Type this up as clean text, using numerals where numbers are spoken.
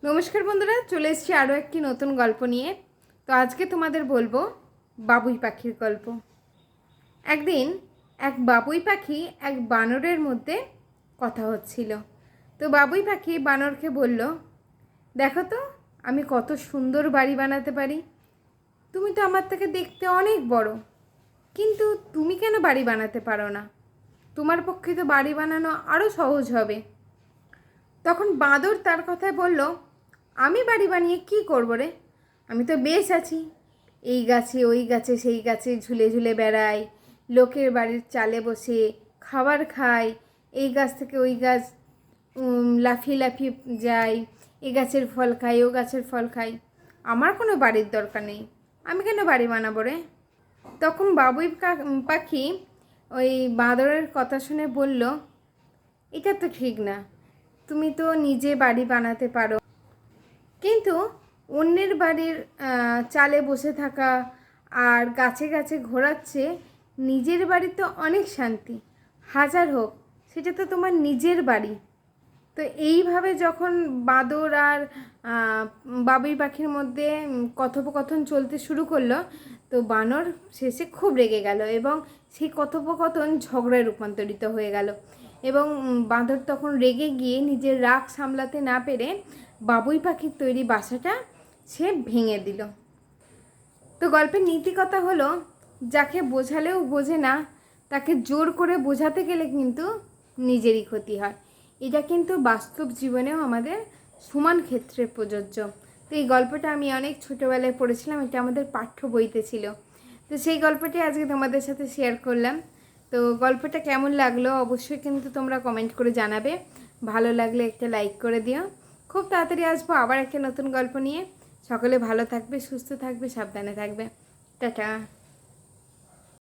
নমস্কার বন্ধুরা, চলে এসেছি আরও একটি নতুন গল্প নিয়ে। তো আজকে তোমাদের বলবো বাবুই পাখির গল্প। একদিন এক বাবুই পাখি এক বানরের মধ্যে কথা হচ্ছিল। তো বাবুই পাখি বানরকে বলল, দেখো তো আমি কত সুন্দর বাড়ি বানাতে পারি। তুমি তো আমার থেকে দেখতে অনেক বড়, কিন্তু তুমি কেন বাড়ি বানাতে পারো না? তোমার পক্ষে তো বাড়ি বানানো আরও সহজ হবে। তখন বাঁদর তার কথায় বলল, আমি বাড়ি বানিয়ে কি করবো রে? আমি তো বেশ আছি, এই গাছে ওই গাছে সেই গাছে ঝুলে ঝুলে বেড়াই, লোকের বাড়ির চালে বসে খাবার খাই, এই গাছ থেকে ওই গাছ লাফিয়ে লাফিয়ে যাই, এই গাছের ফল খাই ও গাছের ফল খাই। আমার কোনো বাড়ির দরকার নেই, আমি কেন বাড়ি বানাবো রে? তখন বাবুই পাখি ওই বাঁদরের কথা শুনে বলল, এটা তো ঠিক না, তুমি তো নিজে বাড়ি বানাতে পারো, কিন্তু অন্যের বাড়ির চালে বসে থাকা আর গাছে গাছে ঘোরাচ্ছে, নিজের বাড়ি তো অনেক শান্তি। হাজার হোক, সেটা তো তোমার নিজের বাড়ি। তো এইভাবে যখন বাঁদর আর বাবুই পাখির মধ্যে কথোপকথন চলতে শুরু করলো, তো বানর শেষে খুব রেগে গেল এবং সেই কথোপকথন ঝগড়ায় রূপান্তরিত হয়ে গেল। এবং বাঁদর তখন রেগে গিয়ে নিজের রাগ সামলাতে না পেরে বাবুই পাখির তৈরি বাসাটা সে ভেঙে দিল। তো গল্পের নীতিকথা হলো, যাকে বোঝালেও বোঝে না তাকে জোর করে বোঝাতে গেলে কিন্তু নিজেরই ক্ষতি হয়। এটা কিন্তু বাস্তব জীবনেও আমাদের সমান ক্ষেত্রে প্রযোজ্য। তো এই গল্পটা আমি অনেক ছোটোবেলায় পড়েছিলাম, এটা আমাদের পাঠ্য বইতে ছিল। তো সেই গল্পটি আজকে তোমাদের সাথে শেয়ার করলাম। তো গল্পটা কেমন লাগলো অবশ্যই কিন্তু তোমরা কমেন্ট করে জানাবে। ভালো লাগলে একটা লাইক করে দিও। খুব তাড়াতাড়ি আসবো আবার একটা নতুন গল্প নিয়ে। সকলে ভালো থাকবে, সুস্থ থাকবে, সাবধানে থাকবে। টাটা।